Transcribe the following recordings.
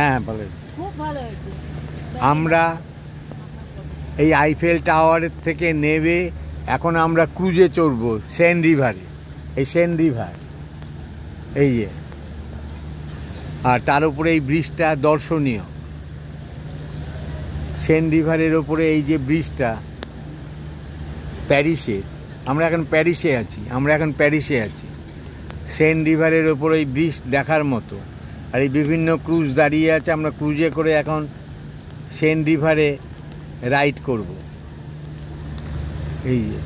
হ্যাঁ বলেন। খুব ভালো হয়েছে। আমরা এই আইফেল টাওয়ারের থেকে নেমে এখন আমরা ক্রুজে চড়বো সেন রিভারে। এই সেন রিভার এই যে, আর তার উপরে এই ব্রিজটা দর্শনীয়। সেন রিভারের ওপরে এই যে ব্রিজটা প্যারিসের, আমরা এখন প্যারিসে আছি। সেন রিভারের ওপরে এই ব্রিজ দেখার মতো। আর এই বিভিন্ন ক্রুজ দাঁড়িয়ে আছে, আমরা ক্রুজে করে এখন সেন রিভারে রাইড করব। এই যে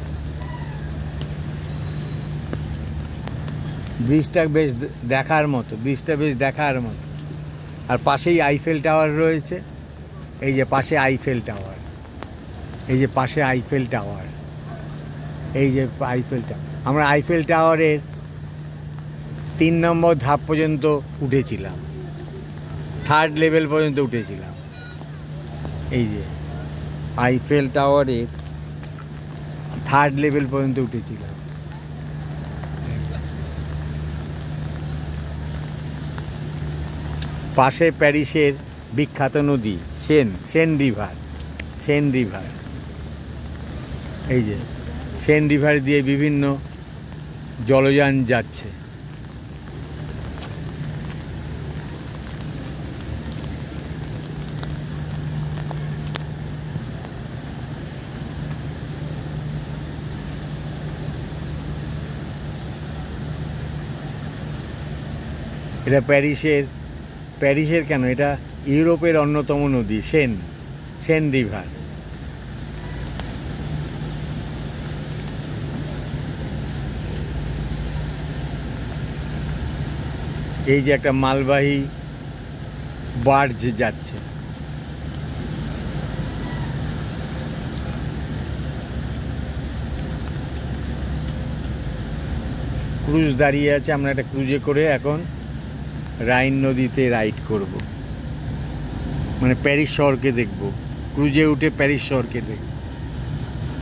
ব্রিজটা বেশ দেখার মতো। আর পাশেই আইফেল টাওয়ার রয়েছে। এই যে পাশে আইফেল টাওয়ার, আমরা আইফেল টাওয়ারের 3 নম্বর ধাপ পর্যন্ত উঠেছিলাম, 3rd লেভেল পর্যন্ত উঠেছিলাম। এই যে আইফেল টাওয়ারের 3rd লেভেল পর্যন্ত উঠেছিলাম। পাশে প্যারিসের বিখ্যাত নদী সেন রিভার। এই যে সেন রিভার দিয়ে বিভিন্ন জলযান যাচ্ছে। এটা প্যারিসের কেন, এটা ইউরোপের অন্যতম নদী সেন রিভার। এই যে একটা মালবাহী বার্জ যাচ্ছে। ক্রুজ দাঁড়িয়ে আছে, আমরা একটা ক্রুজে করে এখন রাইন নদীতে রাইড করব, মানে প্যারিস শহরকে দেখব। ক্রুজে উঠে প্যারিস শহরকে দেখব।